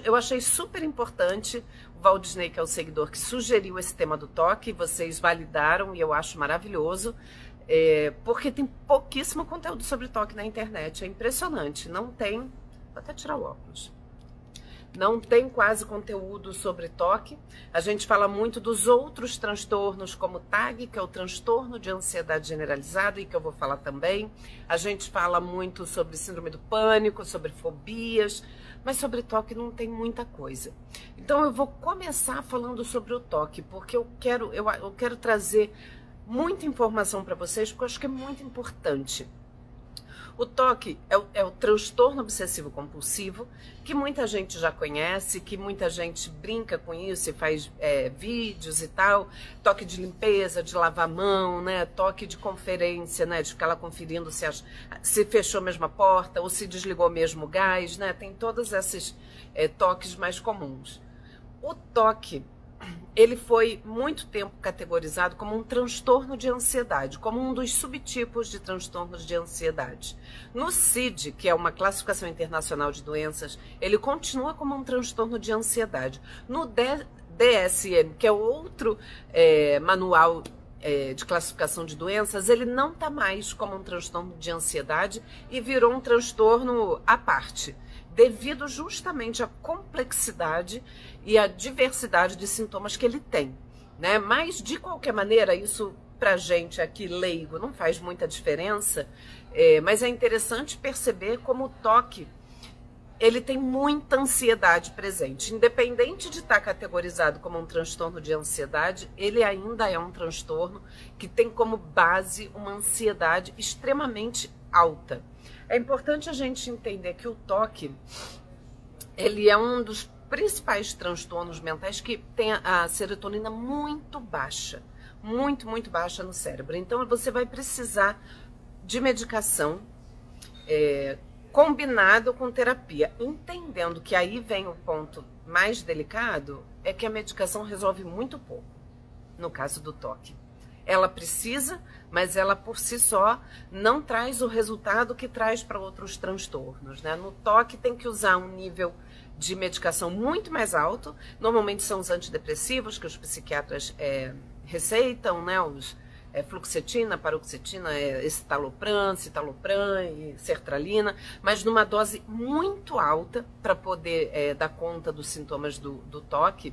Eu achei super importante o Walt Disney, que é o seguidor que sugeriu esse tema do toque, vocês validaram e eu acho maravilhoso, porque tem pouquíssimo conteúdo sobre toque na internet, é impressionante, não tem, vou até tirar o óculos, não tem quase conteúdo sobre toque. A gente fala muito dos outros transtornos, como TAG, que é o transtorno de ansiedade generalizado, e que eu vou falar também. A gente fala muito sobre síndrome do pânico, sobre fobias, mas sobre toque não tem muita coisa. Então eu vou começar falando sobre o toque, porque eu quero trazer muita informação para vocês, porque eu acho que é muito importante. O toque é o transtorno obsessivo compulsivo, que muita gente já conhece, que muita gente brinca com isso e faz vídeos e tal. Toque de limpeza, de lavar a mão, né? Toque de conferência, né? De ficar lá conferindo se fechou a mesma porta ou se desligou mesmo o gás, né? Tem todos esses toques mais comuns. O toque, ele foi muito tempo categorizado como um transtorno de ansiedade, como um dos subtipos de transtornos de ansiedade. No CID, que é uma classificação internacional de doenças, ele continua como um transtorno de ansiedade. No DSM, que é outro manual de classificação de doenças, ele não está mais como um transtorno de ansiedade e virou um transtorno à parte, devido justamente à complexidade e à diversidade de sintomas que ele tem, né? Mas, de qualquer maneira, isso pra gente aqui leigo não faz muita diferença, mas é interessante perceber como o toque, ele tem muita ansiedade presente. Independente de estar categorizado como um transtorno de ansiedade, ele ainda é um transtorno que tem como base uma ansiedade extremamente alta. É importante a gente entender que o toque, ele é um dos principais transtornos mentais que tem a serotonina muito baixa, muito baixa no cérebro. Então você vai precisar de medicação combinado com terapia, entendendo que aí vem o ponto mais delicado, é que a medicação resolve muito pouco, no caso do toque. Ela precisa, mas ela por si só não traz o resultado que traz para outros transtornos, né? No toque tem que usar um nível de medicação muito mais alto, normalmente são os antidepressivos que os psiquiatras receitam, né? Os fluoxetina, paroxetina, escitalopram, citalopram e sertralina, mas numa dose muito alta para poder dar conta dos sintomas do toque,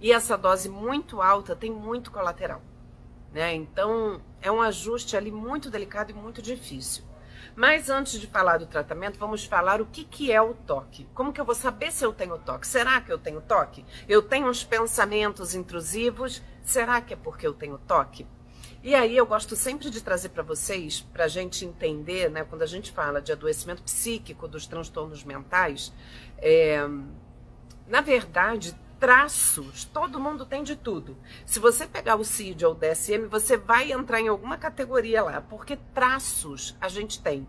e essa dose muito alta tem muito colateral, né? Então é um ajuste ali muito delicado e muito difícil. Mas antes de falar do tratamento, vamos falar o que é o toque. Como que eu vou saber se eu tenho toque? Será que eu tenho toque? Eu tenho uns pensamentos intrusivos, será que é porque eu tenho toque? E aí eu gosto sempre de trazer para vocês, para a gente entender, né, quando a gente fala de adoecimento psíquico, dos transtornos mentais, na verdade, traços, todo mundo tem de tudo. Se você pegar o CID ou o DSM, você vai entrar em alguma categoria lá, porque traços a gente tem.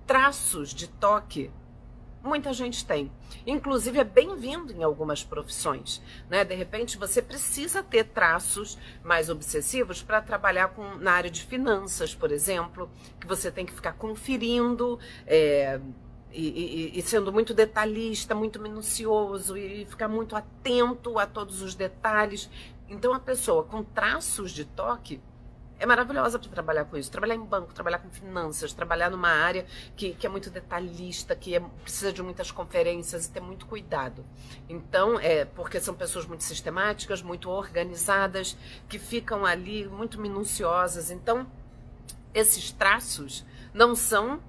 Traços de toque, muita gente tem. Inclusive é bem-vindo em algumas profissões, né? De repente você precisa ter traços mais obsessivos para trabalhar na área de finanças, por exemplo, que você tem que ficar conferindo e sendo muito detalhista, muito minucioso e ficar muito atento a todos os detalhes. Então a pessoa com traços de toque é maravilhosa para trabalhar com isso, trabalhar em banco, trabalhar com finanças, trabalhar numa área que é muito detalhista, que precisa de muitas conferências e ter muito cuidado. Então, porque são pessoas muito sistemáticas, muito organizadas, que ficam ali muito minuciosas. Então, esses traços não são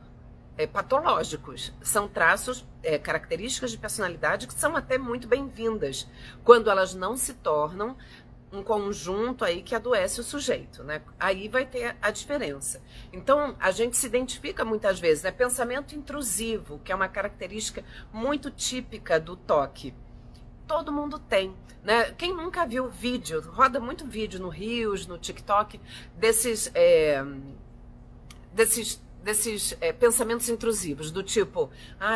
patológicos, são traços, características de personalidade que são até muito bem-vindas, quando elas não se tornam um conjunto aí que adoece o sujeito, né? Aí vai ter a diferença. Então, a gente se identifica muitas vezes, né? Pensamento intrusivo, que é uma característica muito típica do toque. Todo mundo tem, né? Quem nunca viu vídeo, roda muito vídeo no Reels, no TikTok, desses pensamentos intrusivos, do tipo,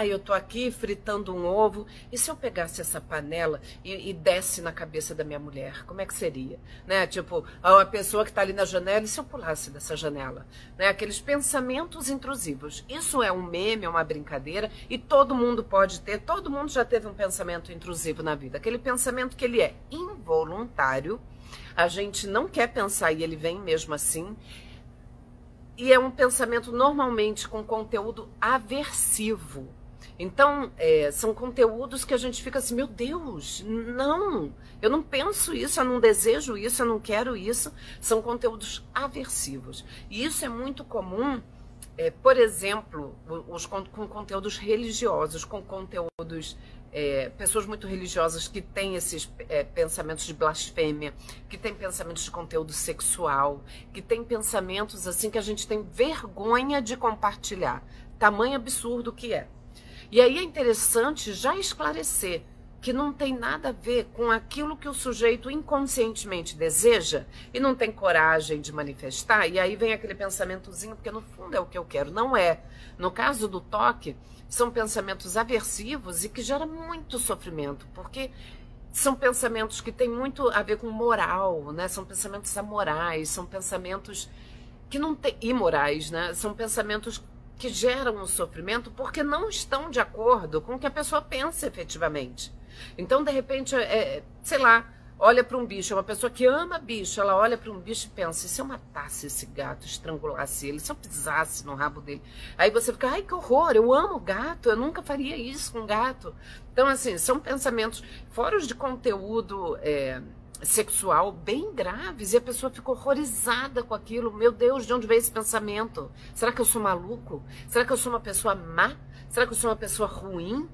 eu tô aqui fritando um ovo, e se eu pegasse essa panela e desse na cabeça da minha mulher, como é que seria? Né? Tipo, a pessoa que está ali na janela, e se eu pulasse dessa janela? Né? Aqueles pensamentos intrusivos. Isso é um meme, é uma brincadeira, e todo mundo pode ter, todo mundo já teve um pensamento intrusivo na vida. Aquele pensamento que ele é involuntário, a gente não quer pensar e ele vem mesmo assim, e é um pensamento normalmente com conteúdo aversivo. Então, são conteúdos que a gente fica assim, meu Deus, não, eu não penso isso, eu não desejo isso, eu não quero isso. São conteúdos aversivos. E isso é muito comum, por exemplo, com conteúdos religiosos, com conteúdos... pessoas muito religiosas que têm esses pensamentos de blasfêmia, que têm pensamentos de conteúdo sexual, que têm pensamentos assim que a gente tem vergonha de compartilhar. Tamanho absurdo que é. E aí é interessante já esclarecer que não tem nada a ver com aquilo que o sujeito inconscientemente deseja e não tem coragem de manifestar, e aí vem aquele pensamentozinho, porque no fundo é o que eu quero. Não é. No caso do toque, são pensamentos aversivos e que geram muito sofrimento, porque são pensamentos que têm muito a ver com moral, né? São pensamentos amorais, são pensamentos que não têm imorais, né? São pensamentos que geram um sofrimento porque não estão de acordo com o que a pessoa pensa efetivamente. Então, de repente, sei lá, olha para um bicho, é uma pessoa que ama bicho, ela olha para um bicho e pensa, e se eu matasse esse gato, estrangulasse ele, se eu pisasse no rabo dele? Aí você fica, ai que horror, eu amo gato, eu nunca faria isso com gato. Então, assim, são pensamentos, fora os de conteúdo sexual, bem graves, e a pessoa fica horrorizada com aquilo. Meu Deus, de onde veio esse pensamento? Será que eu sou maluco? Será que eu sou uma pessoa má? Será que eu sou uma pessoa ruim?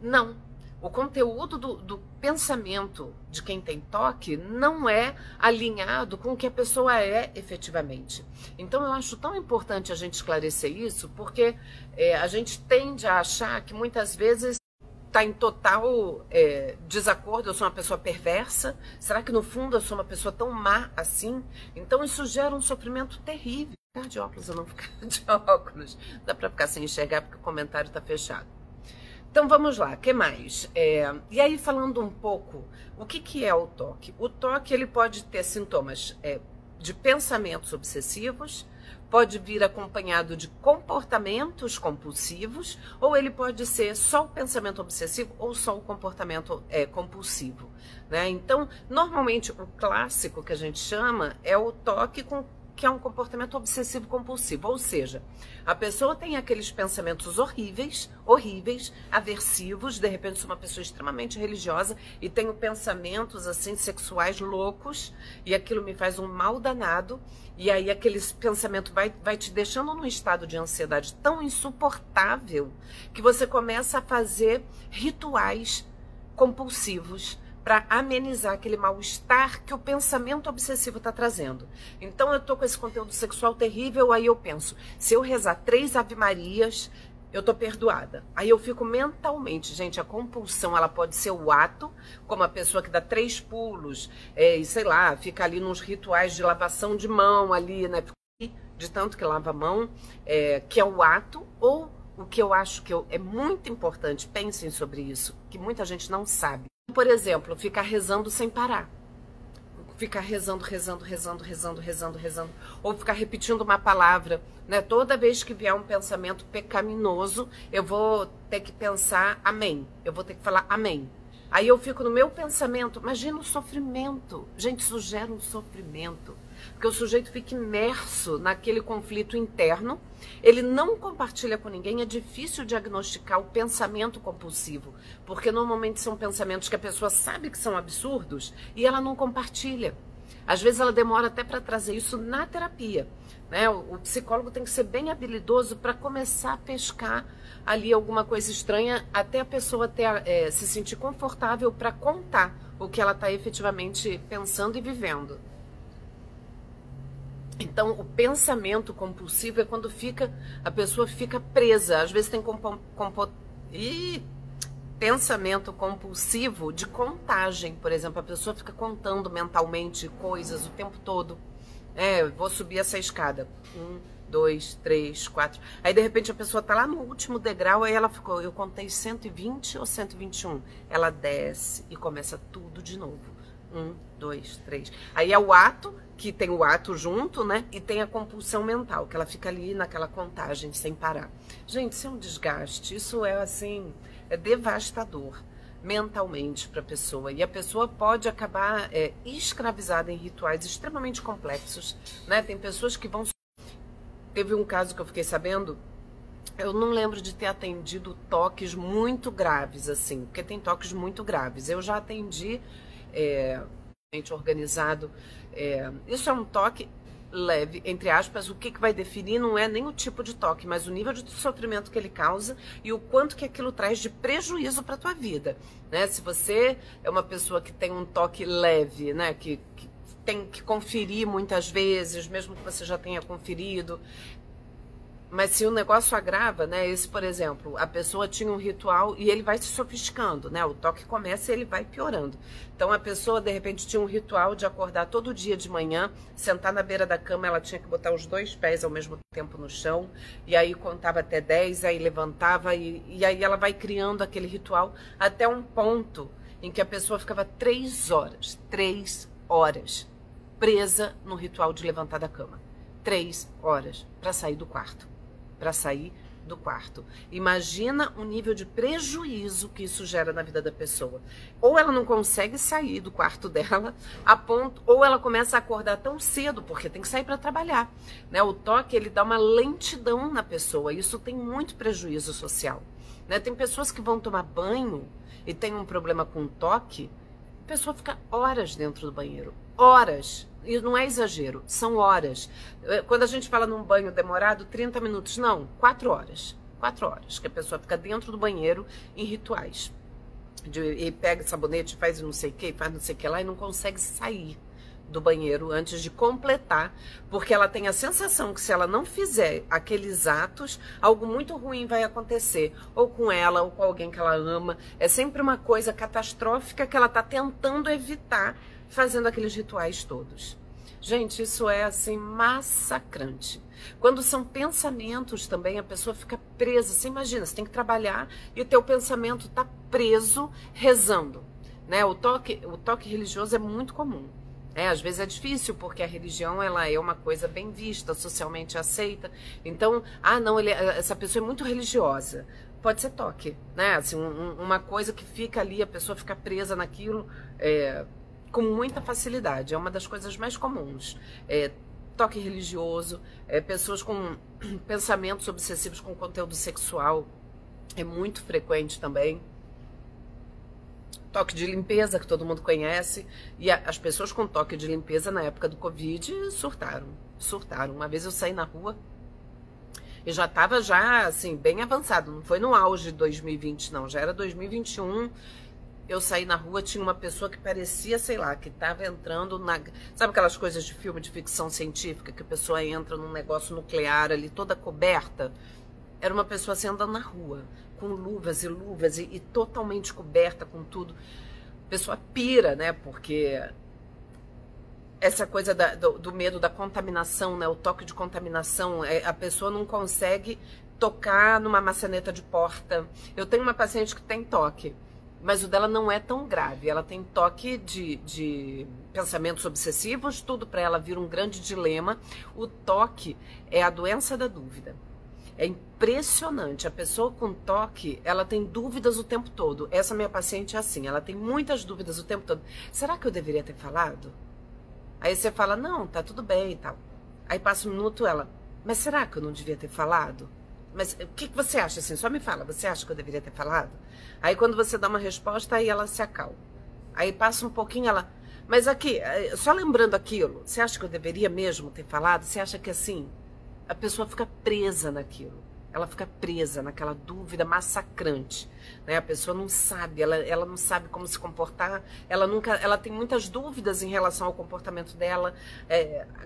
Não. O conteúdo do pensamento de quem tem toque não é alinhado com o que a pessoa é efetivamente. Então eu acho tão importante a gente esclarecer isso, porque a gente tende a achar que muitas vezes está em total desacordo, eu sou uma pessoa perversa, será que no fundo eu sou uma pessoa tão má assim? Então isso gera um sofrimento terrível. Ficar de óculos ou não ficar de óculos? Dá para ficar sem enxergar porque o comentário está fechado. Então vamos lá, o que mais? E aí falando um pouco, o que é o toque? O toque ele pode ter sintomas de pensamentos obsessivos, pode vir acompanhado de comportamentos compulsivos, ou ele pode ser só o pensamento obsessivo ou só o comportamento compulsivo, né? Então, normalmente o clássico que a gente chama é o toque que é um comportamento obsessivo compulsivo, ou seja, a pessoa tem aqueles pensamentos horríveis, aversivos, de repente sou uma pessoa extremamente religiosa e tenho pensamentos assim sexuais loucos e aquilo me faz um mal danado, e aí aquele pensamento vai te deixando num estado de ansiedade tão insuportável que você começa a fazer rituais compulsivos para amenizar aquele mal-estar que o pensamento obsessivo está trazendo. Então eu tô com esse conteúdo sexual terrível, aí eu penso, se eu rezar 3 ave-marias, eu tô perdoada. Aí eu fico mentalmente, gente, a compulsão, ela pode ser o ato, como a pessoa que dá 3 pulos, e sei lá, fica ali nos rituais de lavação de mão ali, né, de tanto que lava a mão, que é o ato, ou o que eu acho que é muito importante, pensem sobre isso, que muita gente não sabe. Por exemplo, ficar rezando sem parar. Ficar rezando, ou ficar repetindo uma palavra, né? Toda vez que vier um pensamento pecaminoso, eu vou ter que pensar amém. Eu vou ter que falar amém. Aí eu fico no meu pensamento, imagina o sofrimento. Gente, isso gera um sofrimento. Porque o sujeito fica imerso naquele conflito interno, ele não compartilha com ninguém, é difícil diagnosticar o pensamento compulsivo, porque normalmente são pensamentos que a pessoa sabe que são absurdos e ela não compartilha. Às vezes ela demora até para trazer isso na terapia, né? O psicólogo tem que ser bem habilidoso para começar a pescar ali alguma coisa estranha, até a pessoa se sentir confortável para contar o que ela está efetivamente pensando e vivendo. Então, o pensamento compulsivo é quando a pessoa fica presa. Às vezes tem pensamento compulsivo de contagem, por exemplo. A pessoa fica contando mentalmente coisas o tempo todo. Vou subir essa escada. 1, 2, 3, 4. Aí, de repente, a pessoa tá lá no último degrau, aí ela ficou, eu contei 120 ou 121. Ela desce e começa tudo de novo. 1, 2, 3. Aí é o ato, que tem o ato junto, né? E tem a compulsão mental, que ela fica ali naquela contagem sem parar. Gente, isso é um desgaste, isso é assim, é devastador mentalmente para a pessoa. E a pessoa pode acabar escravizada em rituais extremamente complexos, né? Tem pessoas que vão... Teve um caso que eu fiquei sabendo, eu não lembro de ter atendido toques muito graves, assim, porque tem toques muito graves. Eu já atendi organizado. Isso é um toque leve, entre aspas. O que vai definir não é nem o tipo de toque, mas o nível de sofrimento que ele causa e o quanto que aquilo traz de prejuízo para a tua vida, né? Se você é uma pessoa que tem um toque leve, né, que tem que conferir muitas vezes, mesmo que você já tenha conferido. Mas se o negócio agrava, né? Esse, por exemplo, a pessoa tinha um ritual e ele vai se sofisticando, né? O toque começa e ele vai piorando. Então a pessoa, de repente, tinha um ritual de acordar todo dia de manhã, sentar na beira da cama, ela tinha que botar os 2 pés ao mesmo tempo no chão, e aí contava até 10, aí levantava, e aí ela vai criando aquele ritual até um ponto em que a pessoa ficava 3 horas, presa no ritual de levantar da cama. 3 horas para sair do quarto. Imagina o nível de prejuízo que isso gera na vida da pessoa. Ou ela não consegue sair do quarto dela, a ponto, ou ela começa a acordar tão cedo, porque tem que sair para trabalhar, né? O toque, ele dá uma lentidão na pessoa, isso tem muito prejuízo social, né? Tem pessoas que vão tomar banho e tem um problema com o toque, a pessoa fica horas dentro do banheiro, horas. E não é exagero, são horas. Quando a gente fala num banho demorado, 30 minutos, não, 4 horas. 4 horas que a pessoa fica dentro do banheiro em rituais. E pega sabonete, faz não sei o que, faz não sei o que lá e não consegue sair do banheiro antes de completar, porque ela tem a sensação que se ela não fizer aqueles atos, algo muito ruim vai acontecer, ou com ela, ou com alguém que ela ama. É sempre uma coisa catastrófica que ela está tentando evitar, fazendo aqueles rituais todos. Gente, isso é assim massacrante. Quando são pensamentos também, a pessoa fica presa. Você imagina, você tem que trabalhar e o teu pensamento está preso rezando, né? O toque religioso é muito comum. Às vezes é difícil, porque a religião ela é uma coisa bem vista, socialmente aceita. Então, não, essa pessoa é muito religiosa. Pode ser toque, né? Assim, uma coisa que fica ali, a pessoa fica presa naquilo com muita facilidade. É uma das coisas mais comuns. Toque religioso, pessoas com pensamentos obsessivos com conteúdo sexual, é muito frequente também. Toque de limpeza, que todo mundo conhece. E as pessoas com toque de limpeza na época do Covid surtaram. Uma vez eu saí na rua e já estava assim, bem avançado. Não foi no auge de 2020, não. Já era 2021. Eu saí na rua, tinha uma pessoa que parecia, sei lá, que estava entrando na... Sabe aquelas coisas de filme de ficção científica, que a pessoa entra num negócio nuclear ali, toda coberta? Era uma pessoa assim, andando na rua, com luvas e totalmente coberta com tudo. A pessoa pira, né? Porque essa coisa do medo da contaminação, né? O toque de contaminação, a pessoa não consegue tocar numa maçaneta de porta. Eu tenho uma paciente que tem toque, mas o dela não é tão grave. Ela tem toque de pensamentos obsessivos, tudo para ela vira um grande dilema. O toque é a doença da dúvida. É impressionante. A pessoa com toque, ela tem dúvidas o tempo todo. Essa minha paciente é assim, ela tem muitas dúvidas o tempo todo. Será que eu deveria ter falado? Aí você fala, não, tá tudo bem e tal. Aí passa um minuto, ela, mas será que eu não devia ter falado? Mas o que você acha assim? Só me fala, você acha que eu deveria ter falado? Aí quando você dá uma resposta, aí ela se acalma. Aí passa um pouquinho, ela, mas aqui, só lembrando aquilo, você acha que eu deveria mesmo ter falado? Você acha que assim, a pessoa fica presa naquilo. Ela fica presa naquela dúvida massacrante, né? A pessoa não sabe, ela não sabe como se comportar, ela tem muitas dúvidas em relação ao comportamento dela,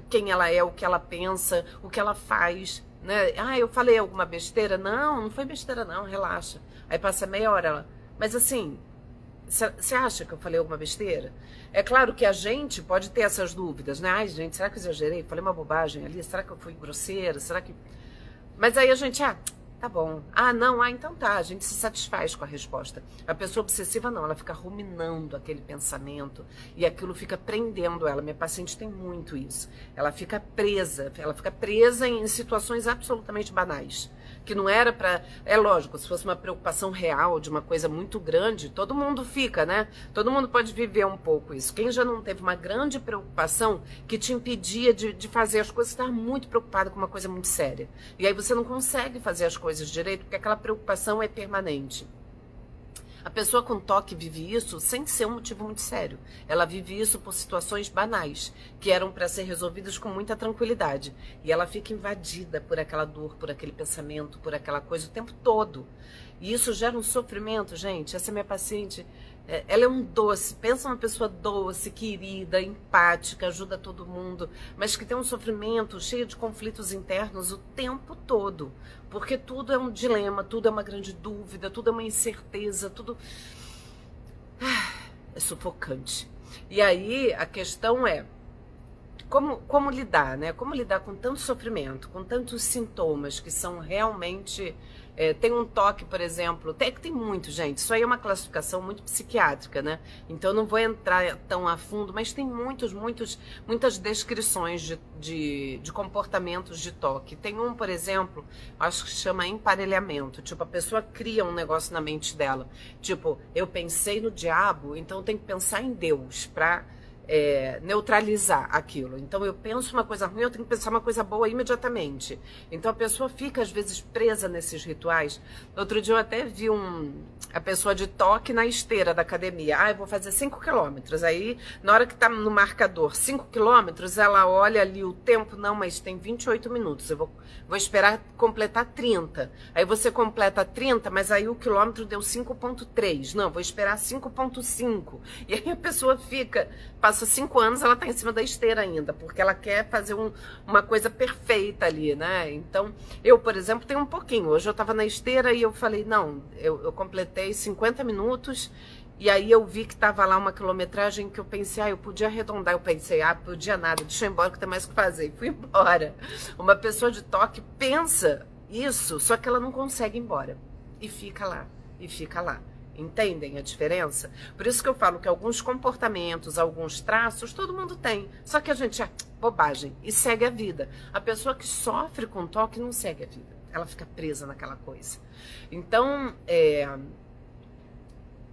quem ela é, o que ela pensa, o que ela faz, né? Eu falei alguma besteira? Não, não foi besteira não, relaxa. Aí passa meia hora, ela, mas assim, Você acha que eu falei alguma besteira? É claro que a gente pode ter essas dúvidas, né? Ai, gente, será que eu exagerei? Falei uma bobagem ali? Será que eu fui grosseira? Será que... Mas aí a gente, tá bom. Não, então tá, a gente se satisfaz com a resposta. A pessoa obsessiva não, ela fica ruminando aquele pensamento e aquilo fica prendendo ela. Minha paciente tem muito isso. Ela fica presa em situações absolutamente banais. Que não era pra... É lógico, se fosse uma preocupação real de uma coisa muito grande, todo mundo fica, né? Todo mundo pode viver um pouco isso. Quem já não teve uma grande preocupação que te impedia de fazer as coisas, está muito preocupado com uma coisa muito séria. E aí você não consegue fazer as coisas direito, porque aquela preocupação é permanente. A pessoa com toque vive isso sem ser um motivo muito sério. Ela vive isso por situações banais, que eram para ser resolvidas com muita tranquilidade. E ela fica invadida por aquela dor, por aquele pensamento, por aquela coisa o tempo todo. E isso gera um sofrimento, gente. Essa é minha paciente. Ela é um doce, pensa uma pessoa doce, querida, empática, ajuda todo mundo, mas que tem um sofrimento cheio de conflitos internos o tempo todo, porque tudo é um dilema, tudo é uma grande dúvida, tudo é uma incerteza, tudo é sufocante. E aí a questão é como lidar, né? Como lidar com tanto sofrimento, com tantos sintomas que são realmente... tem um toque, por exemplo, tem muito, gente, isso aí é uma classificação muito psiquiátrica, né? Então eu não vou entrar tão a fundo, mas tem muitas descrições de comportamentos de toque. Tem um, por exemplo, acho que chama emparelhamento, tipo, a pessoa cria um negócio na mente dela, tipo, eu pensei no diabo, então eu tenho que pensar em Deus para neutralizar aquilo. Então eu penso uma coisa ruim, eu tenho que pensar uma coisa boa imediatamente. Então a pessoa fica às vezes presa nesses rituais. Outro dia eu até vi a pessoa de toque na esteira da academia. Eu vou fazer 5 quilômetros. Aí na hora que tá no marcador 5 quilômetros, ela olha ali o tempo, não, mas tem 28 minutos, eu vou esperar completar 30. Aí você completa 30, mas aí o quilômetro deu 5,3. Não, vou esperar 5,5. E aí a pessoa passa 5 anos, ela tá em cima da esteira ainda, porque ela quer fazer uma coisa perfeita ali, né? Então, eu, por exemplo, tenho um pouquinho. Hoje eu tava na esteira e eu falei, não, eu completei 50 minutos, e aí eu vi que tava lá uma quilometragem que eu pensei, eu podia arredondar. Eu pensei, podia nada, deixa eu ir embora que tem mais o que fazer. E fui embora. Uma pessoa de toque pensa isso, só que ela não consegue ir embora. E fica lá, e fica lá. Entendem a diferença? Por isso que eu falo que alguns comportamentos, alguns traços, todo mundo tem. Só que a gente bobagem e segue a vida. A pessoa que sofre com toque não segue a vida. Ela fica presa naquela coisa. Então,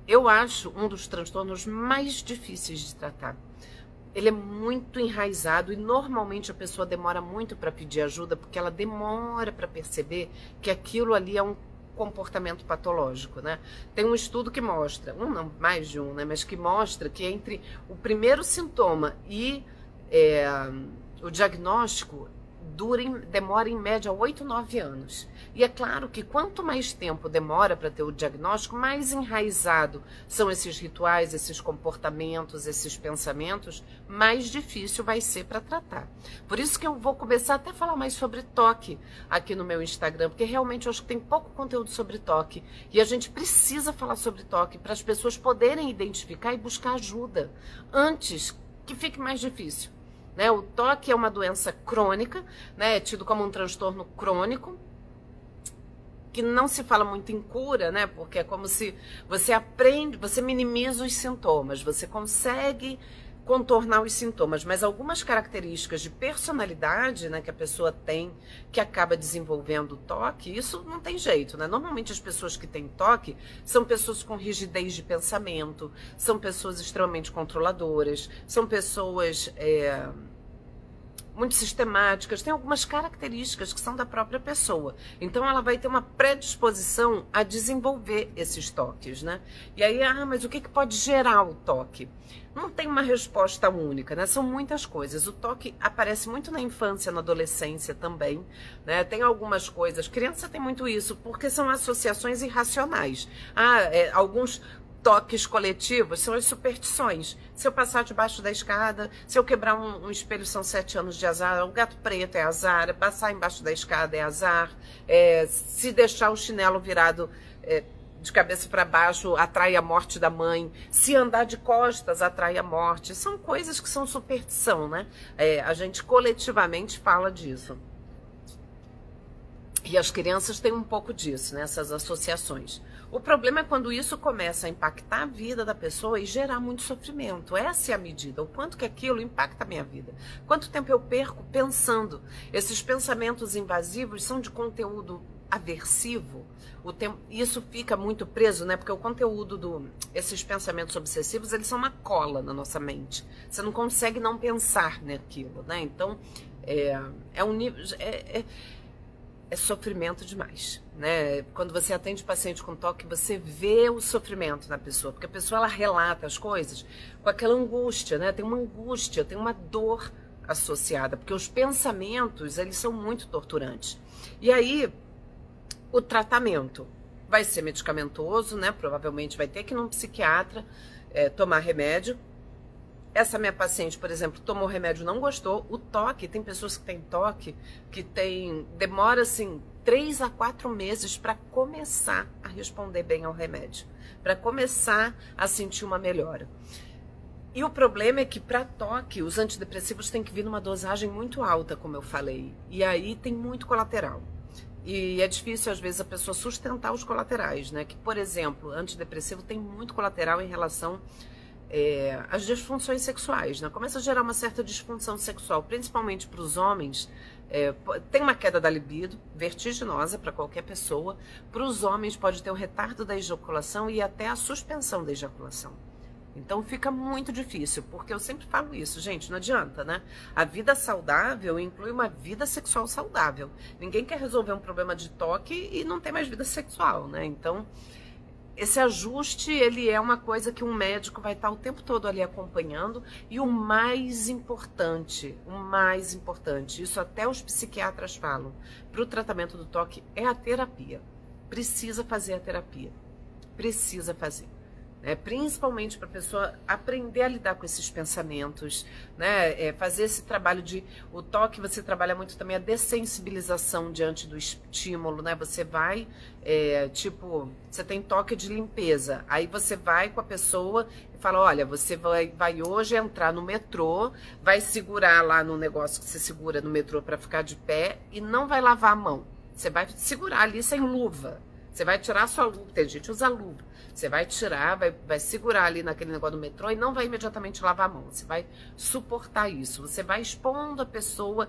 eu acho um dos transtornos mais difíceis de tratar. Ele é muito enraizado e normalmente a pessoa demora muito para pedir ajuda porque ela demora para perceber que aquilo ali é um comportamento patológico, né? Tem um estudo que mostra, não, mais de um, né? Mas que mostra que entre o primeiro sintoma e o diagnóstico demora em média 8, 9 anos. E é claro que quanto mais tempo demora para ter o diagnóstico, mais enraizado são esses rituais, esses comportamentos, esses pensamentos, mais difícil vai ser para tratar. Por isso que eu vou começar até a falar mais sobre toque aqui no meu Instagram, porque realmente eu acho que tem pouco conteúdo sobre toque. E a gente precisa falar sobre toque para as pessoas poderem identificar e buscar ajuda antes que fique mais difícil. Né? O toque é uma doença crônica, né? É tido como um transtorno crônico, que não se fala muito em cura, né? Porque é como se você aprende, você minimiza os sintomas, você consegue contornar os sintomas, mas algumas características de personalidade, né, que a pessoa tem, que acaba desenvolvendo toque, isso não tem jeito, né? Normalmente as pessoas que têm toque são pessoas com rigidez de pensamento, são pessoas extremamente controladoras, são pessoas muito sistemáticas, tem algumas características que são da própria pessoa. Então ela vai ter uma predisposição a desenvolver esses toques, né? E aí, mas o que pode gerar o toque? Não tem uma resposta única, né? São muitas coisas. O toque aparece muito na infância, na adolescência também, né? Tem algumas coisas, criança tem muito isso, porque são associações irracionais. Alguns toques coletivos são as superstições. Se eu passar debaixo da escada, se eu quebrar um espelho, são 7 anos de azar. O gato preto é azar, passar embaixo da escada é azar, se deixar o chinelo virado de cabeça para baixo atrai a morte da mãe, se andar de costas atrai a morte. São coisas que são superstição, né? A gente coletivamente fala disso. E as crianças têm um pouco disso, né? Essas associações. O problema é quando isso começa a impactar a vida da pessoa e gerar muito sofrimento. Essa é a medida. O quanto que aquilo impacta a minha vida. Quanto tempo eu perco pensando. Esses pensamentos invasivos são de conteúdo aversivo. Isso fica muito preso, né? Porque o conteúdo esses pensamentos obsessivos, eles são uma cola na nossa mente. Você não consegue não pensar naquilo, né? Então, é um nível... É sofrimento demais, né? Quando você atende paciente com toque, você vê o sofrimento na pessoa, porque a pessoa, ela relata as coisas com aquela angústia, né? Tem uma angústia, tem uma dor associada, porque os pensamentos, eles são muito torturantes. E aí, o tratamento vai ser medicamentoso, né? Provavelmente vai ter que ir num psiquiatra, tomar remédio. Essa minha paciente, por exemplo, tomou remédio, não gostou. O toque, tem pessoas que têm toque, que demora assim 3 a 4 meses para começar a responder bem ao remédio, para começar a sentir uma melhora. E o problema é que para toque, os antidepressivos têm que vir numa dosagem muito alta, como eu falei, e aí tem muito colateral. E é difícil, às vezes, a pessoa sustentar os colaterais, né? Que, por exemplo, antidepressivo tem muito colateral em relação as disfunções sexuais, né? Começa a gerar uma certa disfunção sexual, principalmente para os homens. Tem uma queda da libido, vertiginosa para qualquer pessoa. Para os homens pode ter o retardo da ejaculação e até a suspensão da ejaculação. Então fica muito difícil, porque eu sempre falo isso, gente, não adianta, né? A vida saudável inclui uma vida sexual saudável. Ninguém quer resolver um problema de toque e não ter mais vida sexual, né? Então, esse ajuste, ele é uma coisa que um médico vai estar o tempo todo ali acompanhando. E o mais importante, isso até os psiquiatras falam, para o tratamento do toque é a terapia. Precisa fazer a terapia, precisa fazer. Principalmente para a pessoa aprender a lidar com esses pensamentos, né? Fazer esse trabalho o toque, você trabalha muito também a dessensibilização diante do estímulo, né? Você vai, você tem toque de limpeza, aí você vai com a pessoa e fala, olha, você vai hoje entrar no metrô, vai segurar lá no negócio que você segura no metrô para ficar de pé e não vai lavar a mão, você vai segurar ali sem luva, você vai tirar a sua luva, tem gente que usa luva. Você vai tirar, vai segurar ali naquele negócio do metrô e não vai imediatamente lavar a mão. Você vai suportar isso. Você vai expondo a pessoa.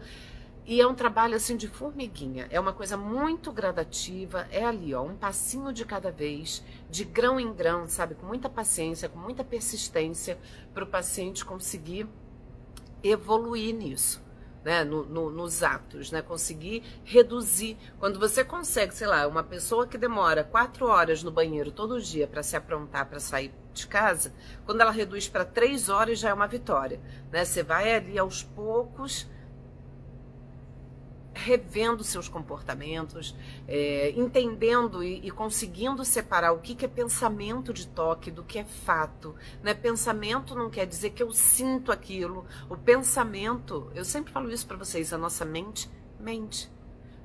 E é um trabalho assim de formiguinha. É uma coisa muito gradativa. É ali, ó, um passinho de cada vez, de grão em grão, sabe? Com muita paciência, com muita persistência, para o paciente conseguir evoluir nisso. Né, nos atos, né, conseguir reduzir. Quando você consegue, sei lá, uma pessoa que demora 4 horas no banheiro todo dia para se aprontar para sair de casa, quando ela reduz para 3 horas já é uma vitória, né? Você vai ali aos poucos revendo seus comportamentos, entendendo e conseguindo separar o que é pensamento de toque do que é fato, né? Pensamento não quer dizer que eu sinto aquilo. O pensamento, eu sempre falo isso para vocês, a nossa mente mente.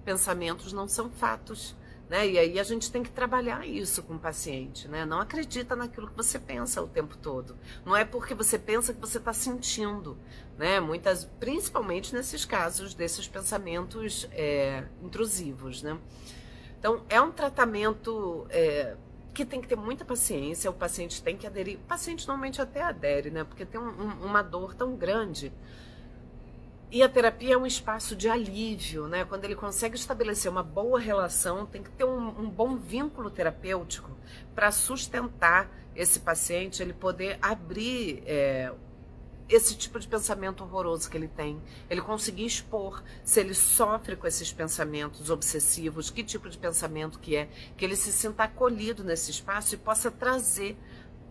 Pensamentos não são fatos, né? E aí a gente tem que trabalhar isso com o paciente, né? Não acredita naquilo que você pensa o tempo todo. Não é porque você pensa que você está sentindo, né? Principalmente nesses casos desses pensamentos intrusivos, né? Então, é um tratamento que tem que ter muita paciência, o paciente tem que aderir. O paciente normalmente até adere, né? Porque tem uma dor tão grande. E a terapia é um espaço de alívio, né? Quando ele consegue estabelecer uma boa relação, tem que ter um bom vínculo terapêutico para sustentar esse paciente, ele poder abrir esse tipo de pensamento horroroso que ele tem, ele conseguir expor se ele sofre com esses pensamentos obsessivos, que tipo de pensamento que ele se sinta acolhido nesse espaço e possa trazer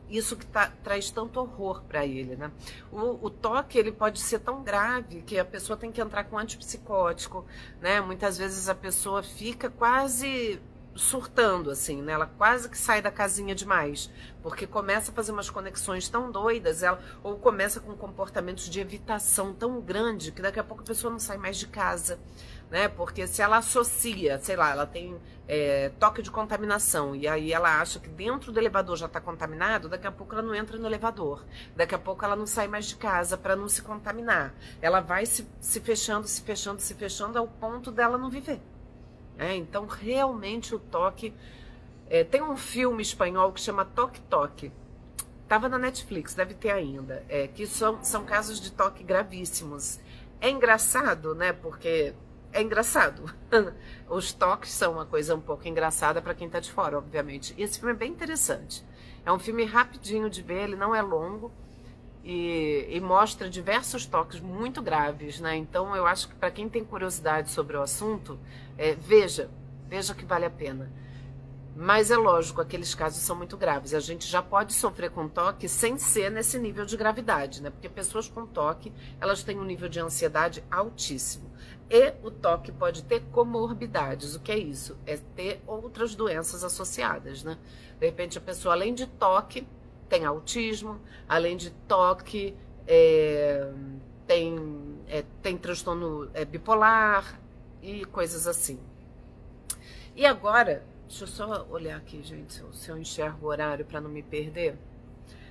isso que traz tanto horror para ele, né? O toque, ele pode ser tão grave que a pessoa tem que entrar com antipsicótico, né? Muitas vezes a pessoa fica quase surtando, assim, né? Ela quase que sai da casinha demais, porque começa a fazer umas conexões tão doidas, ou começa com comportamentos de evitação tão grande que daqui a pouco a pessoa não sai mais de casa, né? Porque se ela associa, sei lá, ela tem toque de contaminação e aí ela acha que dentro do elevador já está contaminado, daqui a pouco ela não entra no elevador, daqui a pouco ela não sai mais de casa para não se contaminar. Ela vai se fechando, se fechando, se fechando ao ponto dela não viver. Então, realmente, o toque... tem um filme espanhol que chama Toque Toque. Estava na Netflix, deve ter ainda. Que são casos de toque gravíssimos. É engraçado, né? Porque é engraçado. Os toques são uma coisa um pouco engraçada para quem está de fora, obviamente. E esse filme é bem interessante. É um filme rapidinho de ver, ele não é longo. E mostra diversos toques muito graves, né? Então eu acho que para quem tem curiosidade sobre o assunto, veja que vale a pena. Mas é lógico, aqueles casos são muito graves. A gente já pode sofrer com toque sem ser nesse nível de gravidade, né? Porque pessoas com toque, elas têm um nível de ansiedade altíssimo. E o toque pode ter comorbidades. O que é isso? É ter outras doenças associadas, né? De repente a pessoa, além de toque, tem autismo, além de toque, tem transtorno bipolar e coisas assim. E agora, deixa eu só olhar aqui, gente, se eu enxergo o horário para não me perder.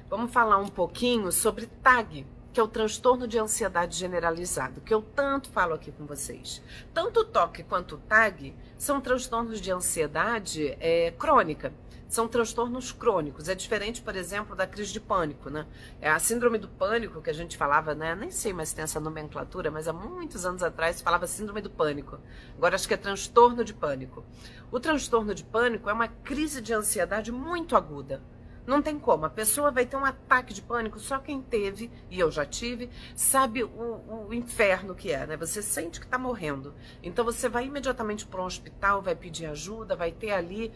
Vamos falar um pouquinho sobre TAG, que é o transtorno de ansiedade generalizado, que eu tanto falo aqui com vocês. Tanto o TOC quanto o TAG são transtornos de ansiedade crônica. São transtornos crônicos. É diferente, por exemplo, da crise de pânico, né? É a síndrome do pânico que a gente falava, né? Nem sei mais se tem essa nomenclatura, mas há muitos anos atrás se falava síndrome do pânico. Agora acho que é transtorno de pânico. O transtorno de pânico é uma crise de ansiedade muito aguda. Não tem como. A pessoa vai ter um ataque de pânico, só quem teve, e eu já tive, sabe o inferno que é, né? Você sente que está morrendo. Então você vai imediatamente para um hospital, vai pedir ajuda, vai ter ali...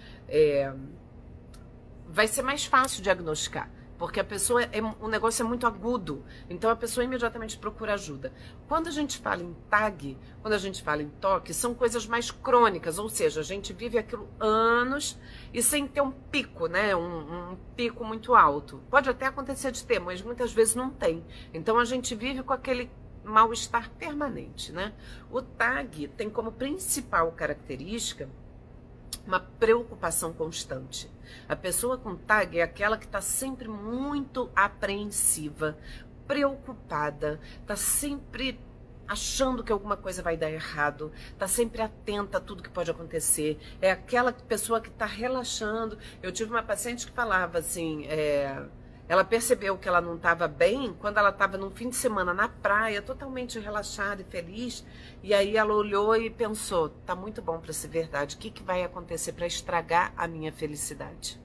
vai ser mais fácil diagnosticar, porque a pessoa o negócio é muito agudo, então a pessoa imediatamente procura ajuda. Quando a gente fala em TAG, quando a gente fala em toque, são coisas mais crônicas, ou seja, a gente vive aquilo anos e sem ter um pico, né? Um pico muito alto. Pode até acontecer de ter, mas muitas vezes não tem. Então a gente vive com aquele mal-estar permanente, né? O TAG tem como principal característica uma preocupação constante. A pessoa com TAG é aquela que está sempre muito apreensiva, preocupada, está sempre achando que alguma coisa vai dar errado, está sempre atenta a tudo que pode acontecer. É aquela pessoa que está relaxando. Eu tive uma paciente que falava assim... Ela percebeu que ela não estava bem quando ela estava num fim de semana na praia, totalmente relaxada e feliz. E aí ela olhou e pensou, tá muito bom para ser verdade, o que vai acontecer para estragar a minha felicidade?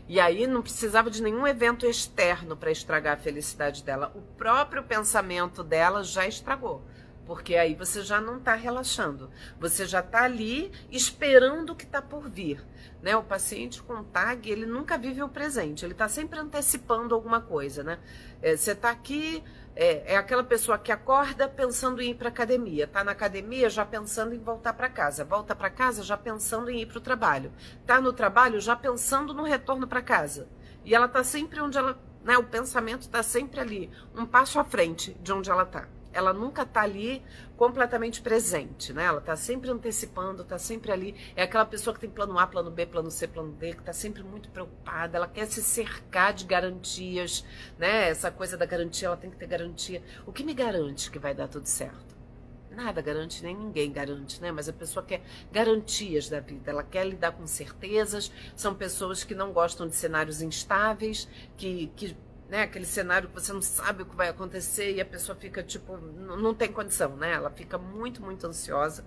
E aí não precisava de nenhum evento externo para estragar a felicidade dela. O próprio pensamento dela já estragou. Porque aí você já não está relaxando, você já está ali esperando o que está por vir, né? O paciente com TAG, ele nunca vive o presente, ele está sempre antecipando alguma coisa, né? Você está aqui, é aquela pessoa que acorda pensando em ir para a academia, está na academia já pensando em voltar para casa, volta para casa já pensando em ir para o trabalho, está no trabalho já pensando no retorno para casa. E ela está sempre onde ela, né? O pensamento está sempre ali, um passo à frente de onde ela está. Ela nunca está ali completamente presente, né? Ela está sempre antecipando, está sempre ali. É aquela pessoa que tem plano A, plano B, plano C, plano D, que está sempre muito preocupada. Ela quer se cercar de garantias, né? Essa coisa da garantia, ela tem que ter garantia. O que me garante que vai dar tudo certo? Nada garante, nem ninguém garante, né? Mas a pessoa quer garantias da vida, ela quer lidar com certezas. São pessoas que não gostam de cenários instáveis, né, aquele cenário que você não sabe o que vai acontecer e a pessoa fica tipo, não tem condição, né? Ela fica muito, muito ansiosa.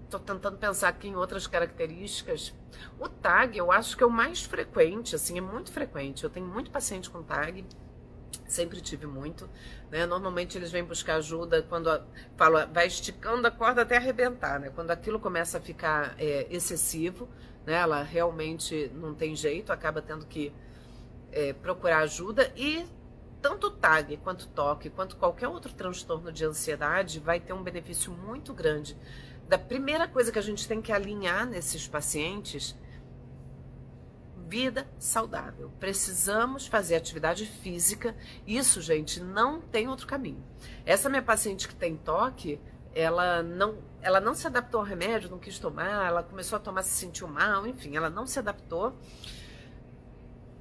Tô tentando pensar aqui em outras características. O TAG, eu acho que é o mais frequente, assim, é muito frequente. Eu tenho muito paciente com TAG, sempre tive muito, né? Normalmente eles vêm buscar ajuda quando vai esticando a corda até arrebentar, né? Quando aquilo começa a ficar excessivo, né? Ela realmente não tem jeito, acaba tendo que procurar ajuda. E tanto o TAG quanto o TOC, quanto qualquer outro transtorno de ansiedade vai ter um benefício muito grande da primeira coisa que a gente tem que alinhar nesses pacientes, vida saudável. Precisamos fazer atividade física. Isso, gente, não tem outro caminho. Essa minha paciente que tem toque, ela não se adaptou ao remédio, não quis tomar, ela começou a tomar, se sentiu mal, enfim, ela não se adaptou.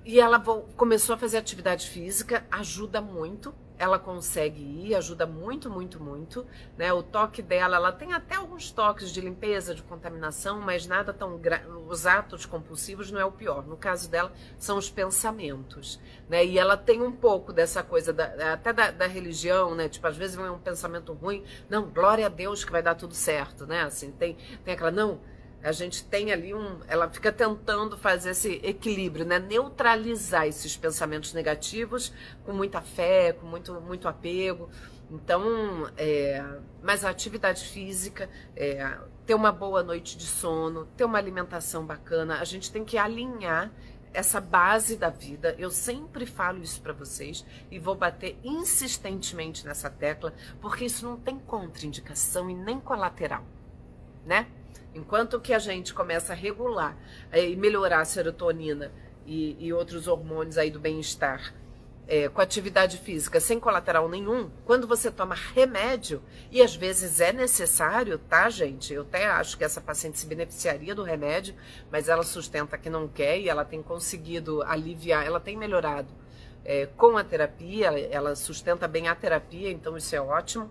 E ela começou a fazer atividade física, ajuda muito. Ela consegue ir, ajuda muito, muito, muito, né? O toque dela, ela tem até alguns toques de limpeza, de contaminação, mas nada tão os atos compulsivos não é o pior. No caso dela, são os pensamentos, né? E ela tem um pouco dessa coisa, até da religião, né? Tipo, às vezes vem um pensamento ruim, não, glória a Deus que vai dar tudo certo, né? Assim, tem aquela, não... A gente tem ali ela fica tentando fazer esse equilíbrio, né? Neutralizar esses pensamentos negativos com muita fé, com muito apego. Então, mas a atividade física, ter uma boa noite de sono, ter uma alimentação bacana, a gente tem que alinhar essa base da vida. Eu sempre falo isso para vocês e vou bater insistentemente nessa tecla, porque isso não tem contraindicação e nem colateral, né? Enquanto que a gente começa a regular e melhorar a serotonina e outros hormônios aí do bem-estar com atividade física sem colateral nenhum, quando você toma remédio, e às vezes é necessário, tá, gente? Eu até acho que essa paciente se beneficiaria do remédio, mas ela sustenta que não quer e ela tem conseguido aliviar, ela tem melhorado com a terapia, ela sustenta bem a terapia, então isso é ótimo.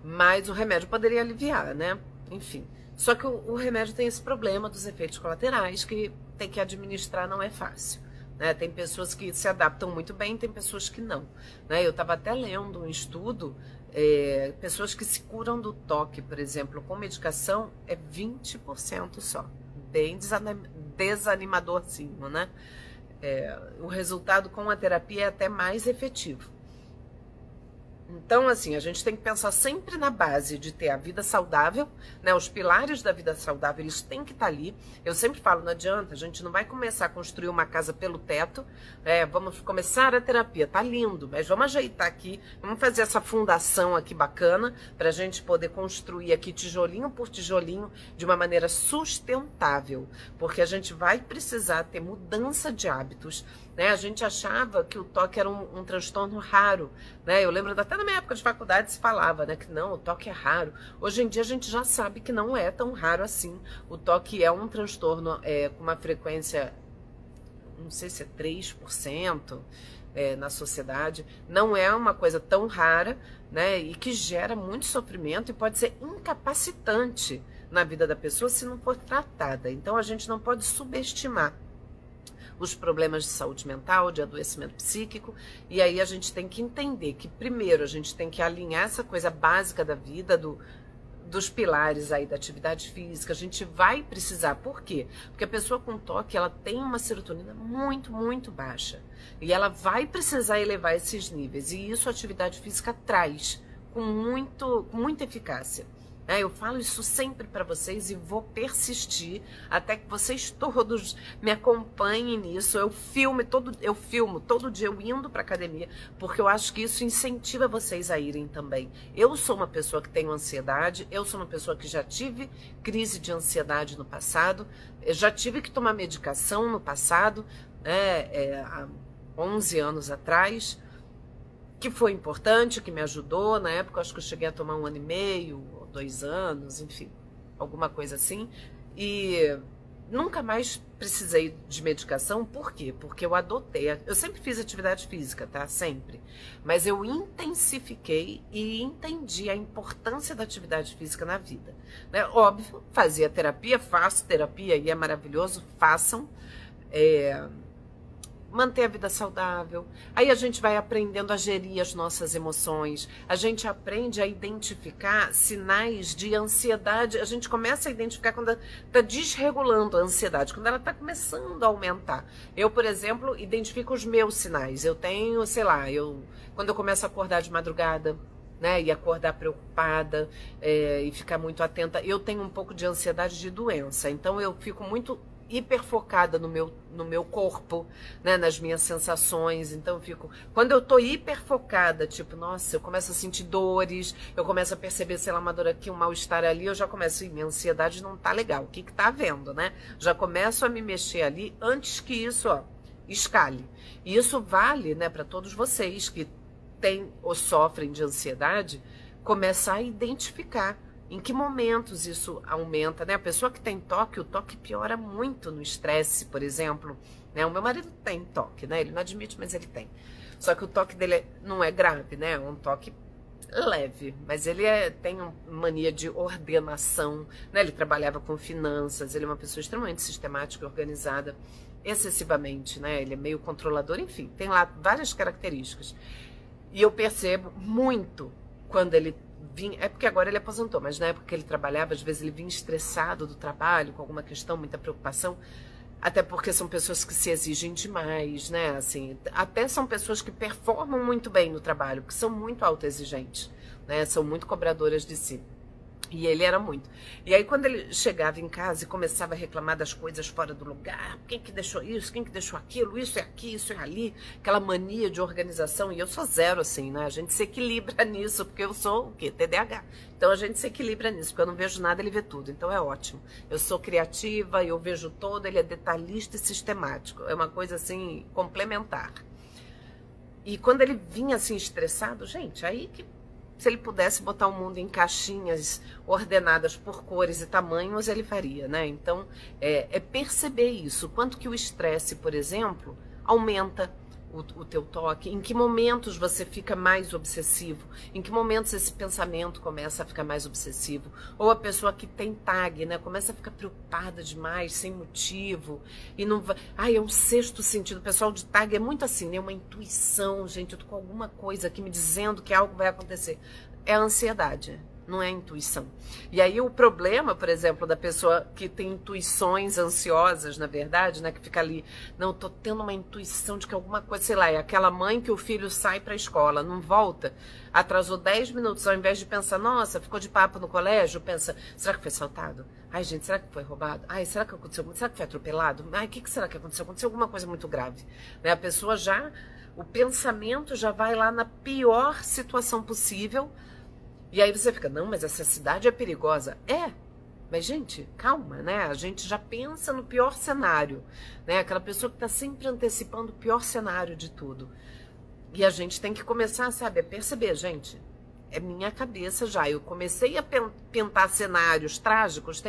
Mas o remédio poderia aliviar, né? Enfim, só que o remédio tem esse problema dos efeitos colaterais que tem que administrar, não é fácil, né? Tem pessoas que se adaptam muito bem, tem pessoas que não, né? Eu estava até lendo um estudo, pessoas que se curam do toque, por exemplo, com medicação, é 20% só, bem desanimadorzinho, né? O resultado com a terapia é até mais efetivo. Então, assim, a gente tem que pensar sempre na base de ter a vida saudável, né? Os pilares da vida saudável, eles têm que estar ali. Eu sempre falo, não adianta, a gente não vai começar a construir uma casa pelo teto, vamos começar a terapia, tá lindo, mas vamos ajeitar aqui, vamos fazer essa fundação aqui bacana, para a gente poder construir aqui tijolinho por tijolinho, de uma maneira sustentável, porque a gente vai precisar ter mudança de hábitos, né? A gente achava que o toque era um transtorno raro, né? Eu lembro até na minha época de faculdade se falava, né, que não, o toque é raro. Hoje em dia a gente já sabe que não é tão raro assim. O toque é um transtorno com uma frequência, não sei se é 3% na sociedade. Não é uma coisa tão rara, né? E que gera muito sofrimento e pode ser incapacitante na vida da pessoa se não for tratada. Então a gente não pode subestimar os problemas de saúde mental, de adoecimento psíquico, e aí a gente tem que entender que primeiro a gente tem que alinhar essa coisa básica da vida, dos pilares aí da atividade física. A gente vai precisar, por quê? Porque a pessoa com toque, ela tem uma serotonina muito, muito baixa, e ela vai precisar elevar esses níveis, e isso a atividade física traz com muita eficácia. Eu falo isso sempre para vocês e vou persistir até que vocês todos me acompanhem nisso. Eu filmo todo dia eu indo para academia, porque eu acho que isso incentiva vocês a irem também. Eu sou uma pessoa que tenho ansiedade, eu sou uma pessoa que já tive crise de ansiedade no passado, já tive que tomar medicação no passado, há 11 anos atrás, que foi importante, que me ajudou. Na época, acho que eu cheguei a tomar 1 ano e meio, 2 anos, enfim, alguma coisa assim. E nunca mais precisei de medicação. Por quê? Porque eu adotei. Eu sempre fiz atividade física, tá? Sempre. Mas eu intensifiquei e entendi a importância da atividade física na vida, né? Óbvio, fazia terapia, faço terapia e é maravilhoso, façam. Manter a vida saudável. Aí a gente vai aprendendo a gerir as nossas emoções, a gente aprende a identificar sinais de ansiedade, a gente começa a identificar quando está desregulando a ansiedade, quando ela está começando a aumentar. Eu, por exemplo, identifico os meus sinais. Eu tenho, sei lá, quando eu começo a acordar de madrugada, né, e acordar preocupada e ficar muito atenta, eu tenho um pouco de ansiedade de doença, então eu fico muito hiper focada no meu corpo, né, nas minhas sensações. Então eu fico, quando eu tô hiper focada, tipo, nossa, eu começo a sentir dores, eu começo a perceber, sei lá, uma dor aqui, um mal-estar ali, eu já começo, minha ansiedade não tá legal, o que que tá havendo, né? Já começo a me mexer ali antes que isso, ó, escale. E isso vale, né, para todos vocês que têm ou sofrem de ansiedade, começar a identificar em que momentos isso aumenta, né? A pessoa que tem toque, o toque piora muito no estresse, por exemplo, né? O meu marido tem toque, né? Ele não admite, mas ele tem. Só que o toque dele não é grave, né? É um toque leve, mas ele tem uma mania de ordenação, né? Ele trabalhava com finanças, ele é uma pessoa extremamente sistemática e organizada, excessivamente, né? Ele é meio controlador, enfim, tem lá várias características. E eu percebo muito quando ele vinha, é porque agora ele aposentou, mas na época que ele trabalhava, às vezes ele vinha estressado do trabalho, com alguma questão, muita preocupação, até porque são pessoas que se exigem demais, né? Assim, até são pessoas que performam muito bem no trabalho, que são muito autoexigentes, né? São muito cobradoras de si. E ele era muito. E aí quando ele chegava em casa e começava a reclamar das coisas fora do lugar, quem que deixou isso, quem que deixou aquilo, isso é aqui, isso é ali, aquela mania de organização, e eu sou zero assim, né? A gente se equilibra nisso, porque eu sou o quê? TDAH. Então a gente se equilibra nisso, porque eu não vejo nada, ele vê tudo, então é ótimo. Eu sou criativa, eu vejo todo, ele é detalhista e sistemático, é uma coisa assim, complementar. E quando ele vinha assim estressado, gente, aí que se ele pudesse botar o mundo em caixinhas ordenadas por cores e tamanhos, ele faria, né? Então, é perceber isso. Quanto que o estresse, por exemplo, aumenta o teu toque, em que momentos você fica mais obsessivo, em que momentos esse pensamento começa a ficar mais obsessivo, ou a pessoa que tem TAG, né, começa a ficar preocupada demais, sem motivo, e não vai, é um sexto sentido, o pessoal de TAG é muito assim, né, uma intuição, gente, eu tô com alguma coisa aqui me dizendo que algo vai acontecer, é a ansiedade. Não é intuição. E aí o problema, por exemplo, da pessoa que tem intuições ansiosas, na verdade, né, que fica ali, não, tô tendo uma intuição de que alguma coisa, sei lá, é aquela mãe que o filho sai para a escola, não volta, atrasou 10 minutos, ao invés de pensar, nossa, ficou de papo no colégio, pensa, será que foi assaltado? Ai, gente, será que foi roubado? Ai, será que aconteceu? Será que foi atropelado? Ai, o que será que aconteceu? Aconteceu alguma coisa muito grave. Né? A pessoa já, o pensamento já vai lá na pior situação possível. E aí você fica, não, mas essa cidade é perigosa. Mas gente, calma, né? A gente já pensa no pior cenário, né? Aquela pessoa que está sempre antecipando o pior cenário de tudo. E a gente tem que começar, sabe, a perceber, gente, é minha cabeça já. Eu comecei a pintar cenários trágicos,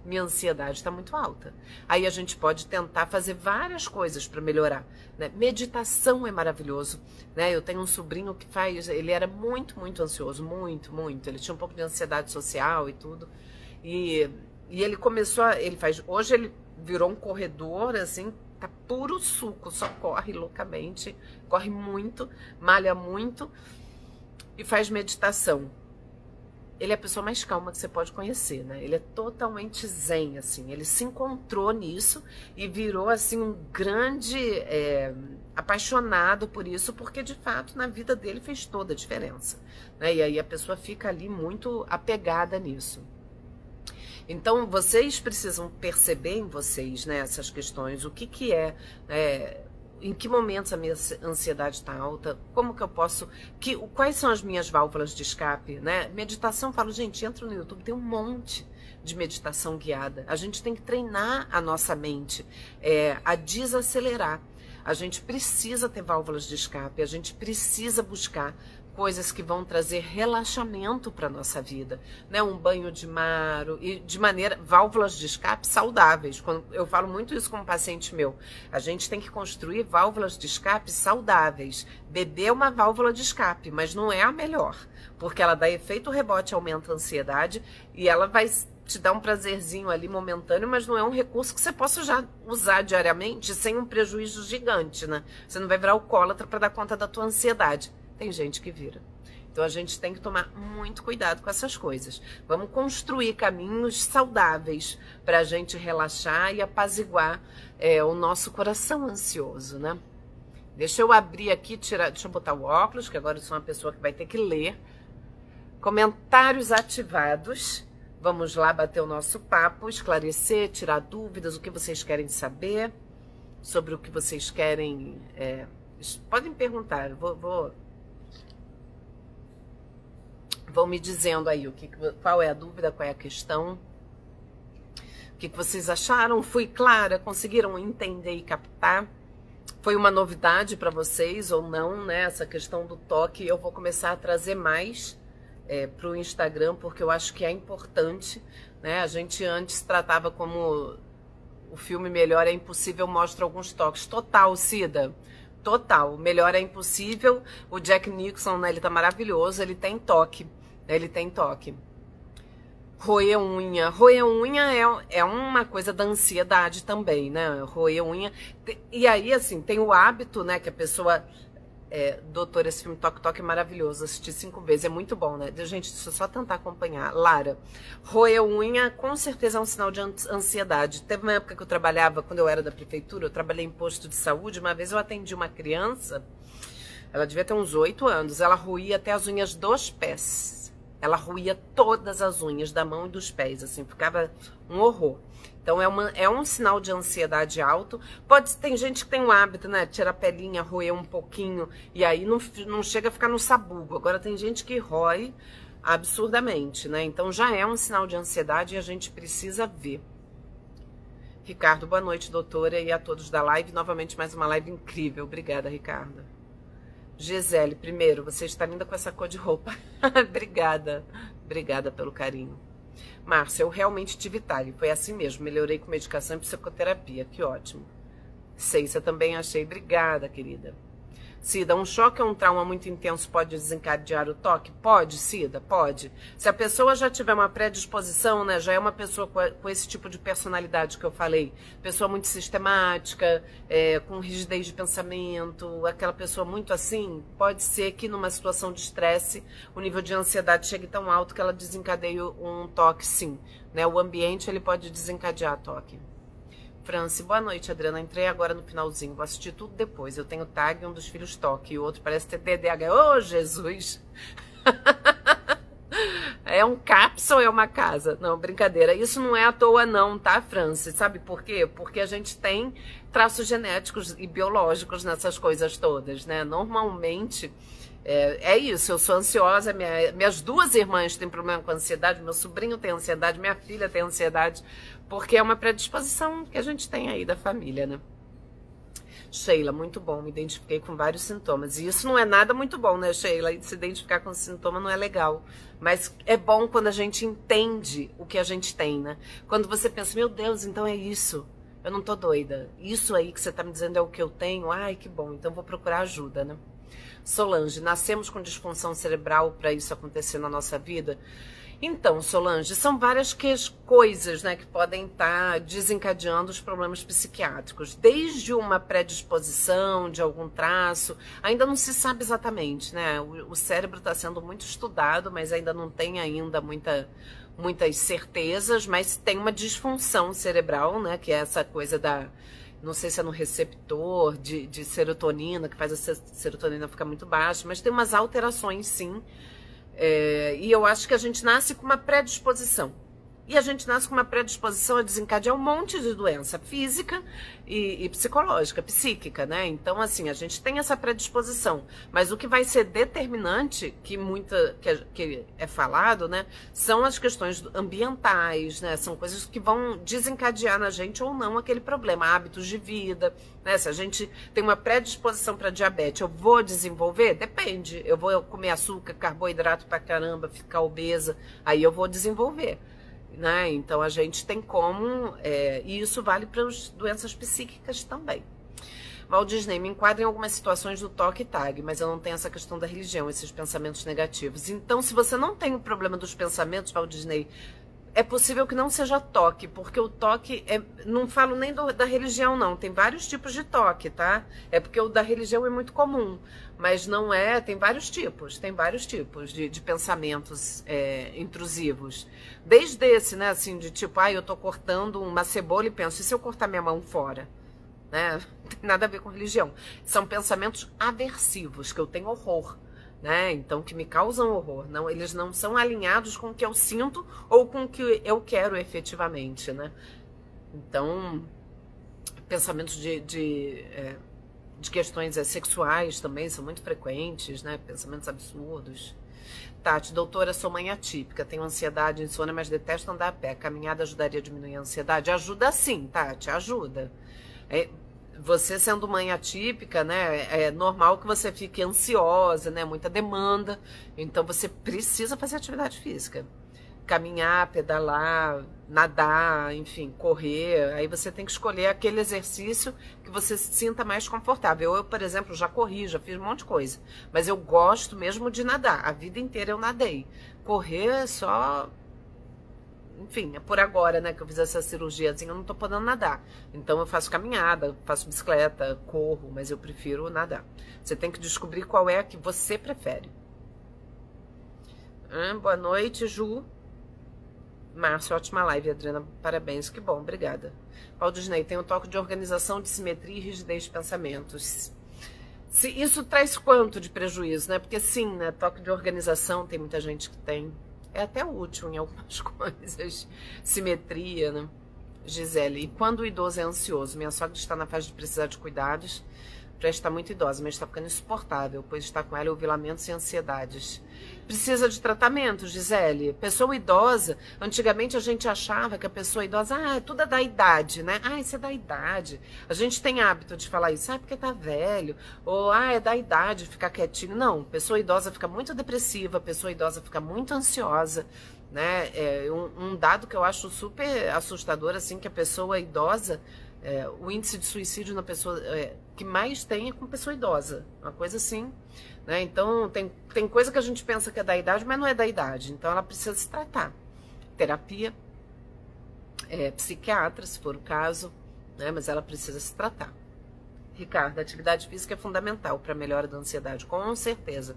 minha ansiedade está muito alta. Aí a gente pode tentar fazer várias coisas para melhorar, né? Meditação é maravilhoso, né? Eu tenho um sobrinho que ele era muito, muito ansioso, muito, muito. Ele tinha um pouco de ansiedade social e tudo. E ele começou hoje ele virou um corredor, assim, tá puro suco, só corre loucamente, corre muito, malha muito e faz meditação. Ele é a pessoa mais calma que você pode conhecer, né? Ele é totalmente zen, assim. Ele se encontrou nisso e virou, assim, um grande apaixonado por isso, porque, de fato, na vida dele fez toda a diferença, né? E aí a pessoa fica ali muito apegada nisso. Então, vocês precisam perceber em vocês, né, essas questões. O que em que momentos a minha ansiedade está alta, como que eu posso, quais são as minhas válvulas de escape, né? Meditação, eu falo, gente, entra no YouTube, tem um monte de meditação guiada. A gente tem que treinar a nossa mente a desacelerar. A gente precisa ter válvulas de escape, a gente precisa buscar coisas que vão trazer relaxamento para a nossa vida, né? Um banho de mar, e válvulas de escape saudáveis. Quando eu falo muito isso com um paciente meu, a gente tem que construir válvulas de escape saudáveis. Beber é uma válvula de escape, mas não é a melhor, porque ela dá efeito rebote, aumenta a ansiedade e ela vai te dar um prazerzinho ali momentâneo, mas não é um recurso que você possa já usar diariamente sem um prejuízo gigante, né? Você não vai virar alcoólatra para dar conta da tua ansiedade. Tem gente que vira. Então a gente tem que tomar muito cuidado com essas coisas. Vamos construir caminhos saudáveis para a gente relaxar e apaziguar o nosso coração ansioso, né? Deixa eu abrir aqui, deixa eu botar o óculos, que agora eu sou uma pessoa que vai ter que ler. Comentários ativados. Vamos lá bater o nosso papo, esclarecer, tirar dúvidas, o que vocês querem saber, sobre o que vocês querem. Podem perguntar, vou me dizendo aí qual é a dúvida, qual é a questão, o que vocês acharam. Fui clara? Conseguiram entender e captar? Foi uma novidade para vocês ou não, né? Essa questão do toque eu vou começar a trazer mais para o Instagram, porque eu acho que é importante, né? A gente antes tratava como o filme Melhor é Impossível mostra alguns toques. Total, Cida. Total. Melhor é Impossível. O Jack Nicholson, né, ele tá maravilhoso. Ele tem toque. Ele tem toque. Roer unha. Roer unha é uma coisa da ansiedade também, né? Roer unha. E aí, assim, tem o hábito, né, que a pessoa... doutor, esse filme Toque Toque é maravilhoso, assisti 5 vezes, é muito bom, né? Gente, deixa eu só tentar acompanhar. Lara, roer unha com certeza é um sinal de ansiedade. Teve uma época que eu trabalhava, quando eu era da prefeitura, eu trabalhei em posto de saúde, uma vez eu atendi uma criança, ela devia ter uns 8 anos, ela roía até as unhas dos pés. Ela roía todas as unhas da mão e dos pés, assim, ficava um horror. Então é um sinal de ansiedade alto. Tem gente que tem um hábito, né? Tira a pelinha, roer um pouquinho e aí não chega a ficar no sabugo. Agora tem gente que rói absurdamente, né? Então já é um sinal de ansiedade e a gente precisa ver. Ricardo, boa noite, doutora, e a todos da live. Novamente mais uma live incrível. Obrigada, Ricardo. Gisele, primeiro, você está linda com essa cor de roupa. Obrigada. Obrigada pelo carinho. Márcia, eu realmente tive TAG, foi assim mesmo, melhorei com medicação e psicoterapia, que ótimo. Ceiça, também achei, obrigada, querida. Cida, um choque ou um trauma muito intenso pode desencadear o toque? Pode, Cida, pode. Se a pessoa já tiver uma predisposição, né, já é uma pessoa com esse tipo de personalidade que eu falei, pessoa muito sistemática, com rigidez de pensamento, aquela pessoa muito assim, pode ser que numa situação de estresse o nível de ansiedade chegue tão alto que ela desencadeie um toque, sim. Né? O ambiente ele pode desencadear toque. Franci, boa noite, Adriana. Entrei agora no finalzinho, vou assistir tudo depois. Eu tenho TAG e um dos filhos toque, e o outro parece ter TDAH. Ô, Jesus! É um CAPS ou é uma casa? Não, brincadeira. Isso não é à toa não, tá, Franci? Sabe por quê? Porque a gente tem traços genéticos e biológicos nessas coisas todas, né? Normalmente... É isso, eu sou ansiosa, minhas 2 irmãs têm problema com ansiedade, meu sobrinho tem ansiedade, minha filha tem ansiedade, porque é uma predisposição que a gente tem aí da família, né? Sheila, muito bom, me identifiquei com vários sintomas. E isso não é nada muito bom, né, Sheila? Se identificar com sintoma não é legal. Mas é bom quando a gente entende o que a gente tem, né? Quando você pensa, meu Deus, então é isso. Eu não tô doida. Isso aí que você tá me dizendo é o que eu tenho. Ai, que bom, então vou procurar ajuda, né? Solange, nascemos com disfunção cerebral para isso acontecer na nossa vida? Então, Solange, são várias coisas, né, que podem estar desencadeando os problemas psiquiátricos. Desde uma predisposição de algum traço, ainda não se sabe exatamente, né? O cérebro está sendo muito estudado, mas ainda não tem ainda muitas certezas, mas tem uma disfunção cerebral, né, que é essa coisa da... Não sei se é no receptor de serotonina, que faz a serotonina ficar muito baixa, mas tem umas alterações, sim. E eu acho que a gente nasce com uma predisposição. E a gente nasce com uma predisposição a desencadear um monte de doença física e psicológica, psíquica, né? Então, assim, a gente tem essa predisposição. Mas o que vai ser determinante, que é falado, né? São as questões ambientais, né? São coisas que vão desencadear na gente ou não aquele problema. Hábitos de vida, né? Se a gente tem uma predisposição para diabetes, eu vou desenvolver? Depende. Eu vou comer açúcar, carboidrato pra caramba, ficar obesa, aí eu vou desenvolver. Né? Então a gente tem como, e isso vale para as doenças psíquicas também. Walt Disney, me enquadra em algumas situações do toque e TAG, mas eu não tenho essa questão da religião, esses pensamentos negativos. Então, se você não tem o problema dos pensamentos, Walt Disney, é possível que não seja toque, porque o toque, não falo nem da religião não, tem vários tipos de toque, tá? É porque o da religião é muito comum, mas não é, tem vários tipos de pensamentos intrusivos. Desde esse, né, assim, de tipo, eu tô cortando uma cebola e penso, e se eu cortar minha mão fora? Né? Não tem nada a ver com religião. São pensamentos aversivos, que eu tenho horror. né? Então, que me causam horror. Não, eles não são alinhados com o que eu sinto ou com o que eu quero efetivamente, né? Então, pensamentos de questões sexuais também são muito frequentes, né? Pensamentos absurdos. Tati, doutora, sou mãe atípica, tenho ansiedade, insônia, mas detesto andar a pé. Caminhada ajudaria a diminuir a ansiedade? Ajuda sim, Tati, ajuda. Você sendo mãe atípica, né, é normal que você fique ansiosa, né, muita demanda, então você precisa fazer atividade física. Caminhar, pedalar, nadar, enfim, correr, aí você tem que escolher aquele exercício que você se sinta mais confortável. Eu, por exemplo, já corri, já fiz um monte de coisa, mas eu gosto mesmo de nadar, a vida inteira eu nadei. Correr é só... Enfim, é por agora, né, que eu fiz essa cirurgiazinha, eu não tô podendo nadar. Então eu faço caminhada, faço bicicleta, corro, mas eu prefiro nadar. Você tem que descobrir qual é a que você prefere. Boa noite, Ju. Márcio, ótima live, Adriana, parabéns, que bom, obrigada. Paulo Disney, tem um toque de organização, de simetria e rigidez de pensamentos. Isso traz quanto de prejuízo, né? Porque sim, né, toque de organização tem muita gente que tem. É até útil em algumas coisas. Simetria, né? Gisele, e quando o idoso é ansioso? Minha sogra está na fase de precisar de cuidados, já está muito idosa, mas está ficando insuportável, pois está com ela ouvi lamentos e ansiedades. Precisa de tratamento, Gisele. Pessoa idosa, antigamente a gente achava que a pessoa idosa, tudo é da idade, né? Isso é da idade. A gente tem hábito de falar isso, porque tá velho, ou é da idade ficar quietinho. Não, pessoa idosa fica muito depressiva, pessoa idosa fica muito ansiosa, né? Um dado que eu acho super assustador, assim, que a pessoa idosa, o índice de suicídio na pessoa que mais tem é com pessoa idosa, uma coisa assim, né? Então tem coisa que a gente pensa que é da idade, mas não é da idade, então ela precisa se tratar. Terapia, psiquiatra, se for o caso, né? Mas ela precisa se tratar. Ricardo, a atividade física é fundamental para a melhora da ansiedade, com certeza.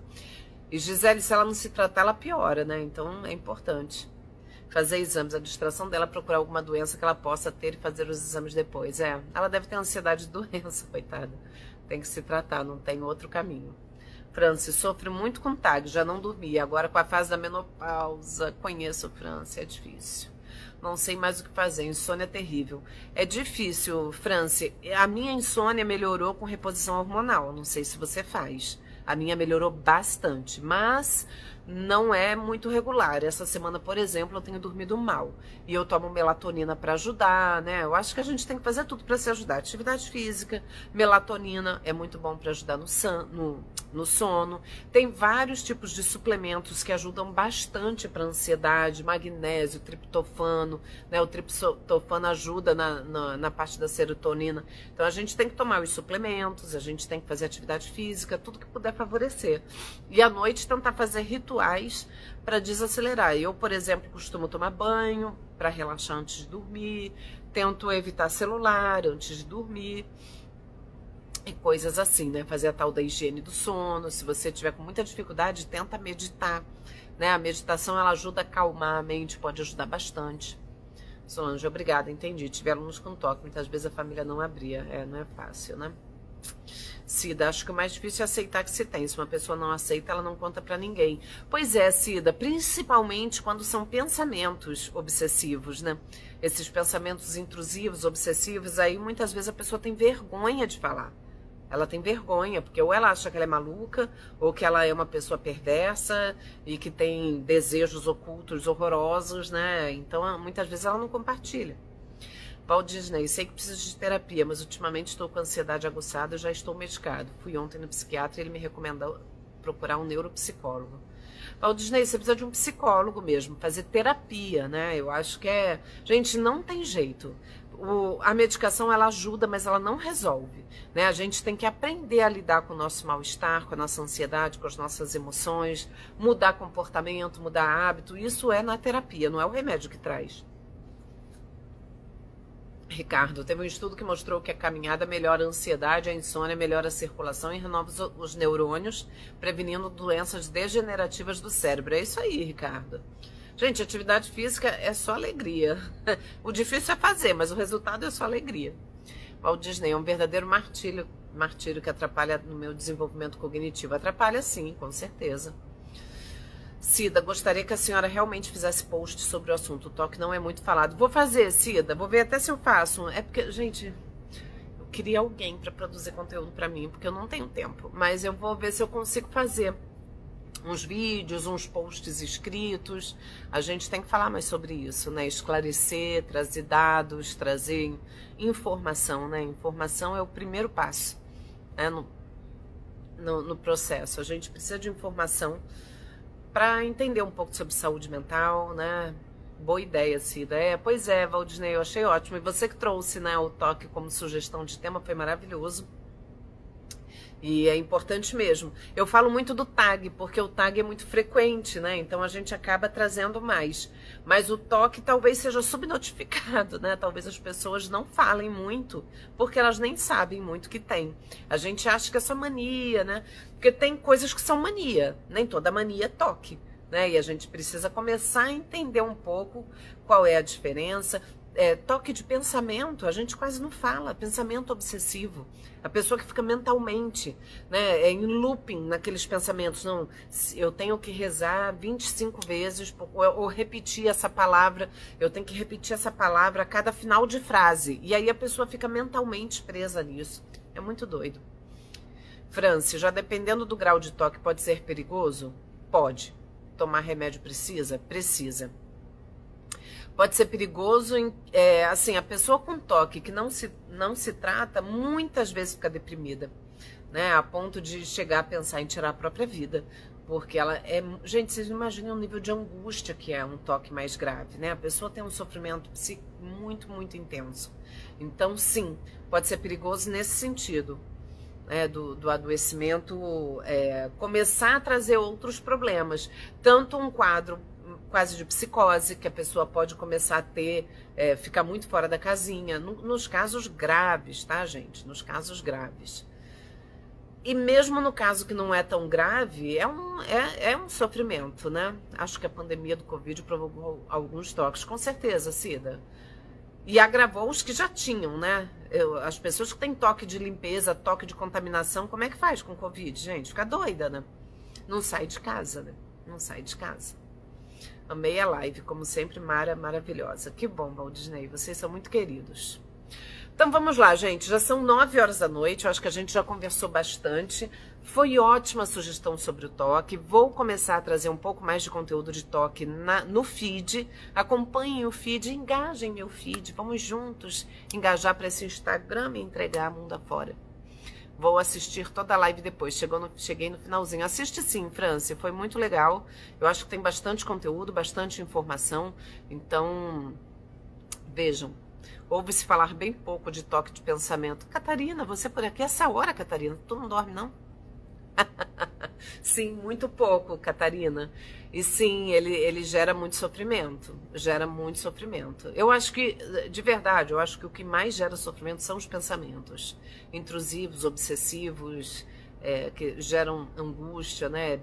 E Gisele, se ela não se tratar, ela piora, né? Então é importante fazer exames, a distração dela, procurar alguma doença que ela possa ter e fazer os exames depois. Ela deve ter ansiedade de doença, coitada. Tem que se tratar, não tem outro caminho. Franci, sofre muito com TAG, já não dormia. Agora com a fase da menopausa, conheço, Franci, é difícil. Não sei mais o que fazer, insônia é terrível. É difícil, Franci. A minha insônia melhorou com reposição hormonal, não sei se você faz. A minha melhorou bastante, mas não é muito regular. Essa semana, por exemplo, eu tenho dormido mal. E eu tomo melatonina para ajudar, né? Eu acho que a gente tem que fazer tudo para se ajudar. Atividade física, melatonina é muito bom para ajudar no sono. Tem vários tipos de suplementos que ajudam bastante para ansiedade. Magnésio, triptofano, né? O triptofano ajuda na parte da serotonina. Então a gente tem que tomar os suplementos, a gente tem que fazer atividade física, tudo que puder favorecer. E à noite tentar fazer rituais para desacelerar. Eu, por exemplo, costumo tomar banho para relaxar antes de dormir, tento evitar celular antes de dormir e coisas assim, né? Fazer a tal da higiene do sono. Se você tiver com muita dificuldade, tenta meditar, né? A meditação, ela ajuda a acalmar a mente, pode ajudar bastante. Solange, obrigada, entendi. Tive alunos com toque, muitas vezes a família não abria. Não é fácil, né? Cida, acho que o mais difícil é aceitar que se tem. Se uma pessoa não aceita, ela não conta pra ninguém. Pois é, Cida, principalmente quando são pensamentos obsessivos, né? Esses pensamentos intrusivos, obsessivos, aí muitas vezes a pessoa tem vergonha de falar. Ela tem vergonha, porque ou ela acha que ela é maluca, ou que ela é uma pessoa perversa e que tem desejos ocultos horrorosos, né? Então, muitas vezes ela não compartilha. Paulo Disney, sei que preciso de terapia, mas ultimamente estou com ansiedade aguçada e já estou medicado. Fui ontem no psiquiatra e ele me recomendou procurar um neuropsicólogo. Paulo Disney, você precisa de um psicólogo mesmo, fazer terapia, né? Eu acho que Gente, não tem jeito. A medicação, ela ajuda, mas ela não resolve, né? A gente tem que aprender a lidar com o nosso mal-estar, com a nossa ansiedade, com as nossas emoções, mudar comportamento, mudar hábito. Isso é na terapia, não é o remédio que traz. Ricardo, teve um estudo que mostrou que a caminhada melhora a ansiedade, a insônia, melhora a circulação e renova os neurônios, prevenindo doenças degenerativas do cérebro. É isso aí, Ricardo. Gente, atividade física é só alegria. O difícil é fazer, mas o resultado é só alegria. Walt Disney é um verdadeiro martírio martírio que atrapalha no meu desenvolvimento cognitivo. Atrapalha sim, com certeza. Cida, gostaria que a senhora realmente fizesse post sobre o assunto. O toque não é muito falado. Vou fazer, Cida, vou ver até se eu faço. É porque, gente, eu queria alguém para produzir conteúdo para mim, porque eu não tenho tempo. Mas eu vou ver se eu consigo fazer uns vídeos, uns posts escritos. A gente tem que falar mais sobre isso, né? Esclarecer, trazer dados, trazer informação, né? Informação é o primeiro passo, né? No processo. A gente precisa de informação para entender um pouco sobre saúde mental, né? Boa ideia, Cida. Pois é, Valdinei, eu achei ótimo. E você que trouxe, né, o toque como sugestão de tema, foi maravilhoso. E é importante mesmo. Eu falo muito do tag, porque o tag é muito frequente, né? Então a gente acaba trazendo mais. Mas o toque talvez seja subnotificado, né? Talvez as pessoas não falem muito, porque elas nem sabem muito que tem. A gente acha que é só mania, né? Porque tem coisas que são mania. Nem toda mania é toque, né? E a gente precisa começar a entender um pouco qual é a diferença. Toque de pensamento, a gente quase não fala, pensamento obsessivo, a pessoa que fica mentalmente, né, em looping naqueles pensamentos, não, eu tenho que rezar 25 vezes, ou repetir essa palavra, eu tenho que repetir essa palavra a cada final de frase, e aí a pessoa fica mentalmente presa nisso, é muito doido. Franci, já dependendo do grau de toque, pode ser perigoso? Pode. Tomar remédio precisa? Precisa. Pode ser perigoso, assim, a pessoa com toque que não se trata, muitas vezes fica deprimida, né? A ponto de chegar a pensar em tirar a própria vida. Porque ela é... Gente, vocês não imaginam o nível de angústia que é um toque mais grave, né? A pessoa tem um sofrimento psíquico muito, muito intenso. Então, sim, pode ser perigoso nesse sentido, né? Do adoecimento começar a trazer outros problemas. Tanto um quadro quase de psicose, que a pessoa pode começar a ter, ficar muito fora da casinha, nos casos graves, tá, gente? Nos casos graves. E mesmo no caso que não é tão grave, é um sofrimento, né? Acho que a pandemia do Covid provocou alguns toques, com certeza, Cida. E agravou os que já tinham, né? As pessoas que têm toque de limpeza, toque de contaminação, como é que faz com Covid, gente? Fica doida, né? Não sai de casa, né? Não sai de casa. Amei a live, como sempre, maravilhosa. Que bom, Valdinei, vocês são muito queridos. Então vamos lá, gente, já são 9 horas da noite, eu acho que a gente já conversou bastante. Foi ótima a sugestão sobre o toque, vou começar a trazer um pouco mais de conteúdo de toque no feed. Acompanhem o feed, engajem meu feed, vamos juntos engajar para esse Instagram e entregar mundo afora. Vou assistir toda a live depois, cheguei no finalzinho. Assiste sim, Franci, foi muito legal. Eu acho que tem bastante conteúdo, bastante informação. Então, vejam. Ouve-se falar bem pouco de toque de pensamento. Catarina, você por aqui essa hora, Catarina? Tu não dorme, não? Sim, muito pouco, Catarina. E sim, ele gera muito sofrimento. Gera muito sofrimento. Eu acho que, de verdade, eu acho que o que mais gera sofrimento são os pensamentos intrusivos, obsessivos, que geram angústia, né?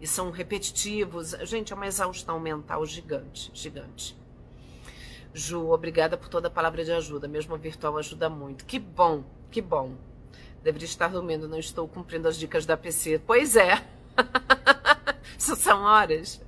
E são repetitivos. Gente, é uma exaustão mental gigante, gigante. Ju, obrigada por toda a palavra de ajuda. Mesmo a virtual ajuda muito. Que bom, que bom. Deveria estar dormindo, não estou cumprindo as dicas da PC. Pois é. Isso são horas.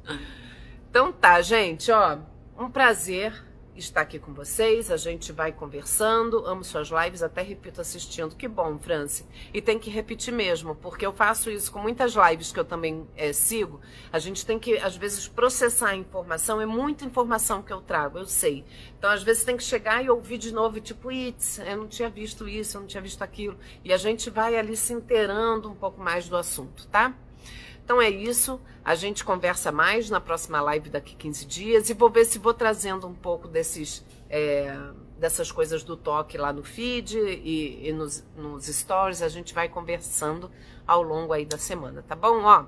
Então tá, gente, ó. Um prazer estar aqui com vocês. A gente vai conversando. Amo suas lives, até repito assistindo. Que bom, Franci. E tem que repetir mesmo, porque eu faço isso com muitas lives que eu também sigo. A gente tem que, às vezes, processar a informação. É muita informação que eu trago, eu sei. Então, às vezes, tem que chegar e ouvir de novo, tipo, eu não tinha visto isso, eu não tinha visto aquilo. E a gente vai ali se inteirando um pouco mais do assunto, tá? Então é isso, a gente conversa mais na próxima live daqui 15 dias e vou ver se vou trazendo um pouco dessas coisas do toque lá no feed e nos stories, a gente vai conversando ao longo aí da semana, tá bom? Ó,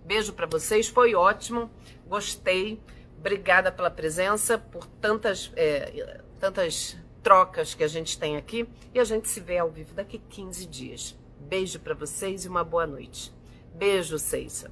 beijo pra vocês, foi ótimo, gostei, obrigada pela presença, por tantas trocas que a gente tem aqui e a gente se vê ao vivo daqui 15 dias. Beijo pra vocês e uma boa noite. Beijo, Ceissa.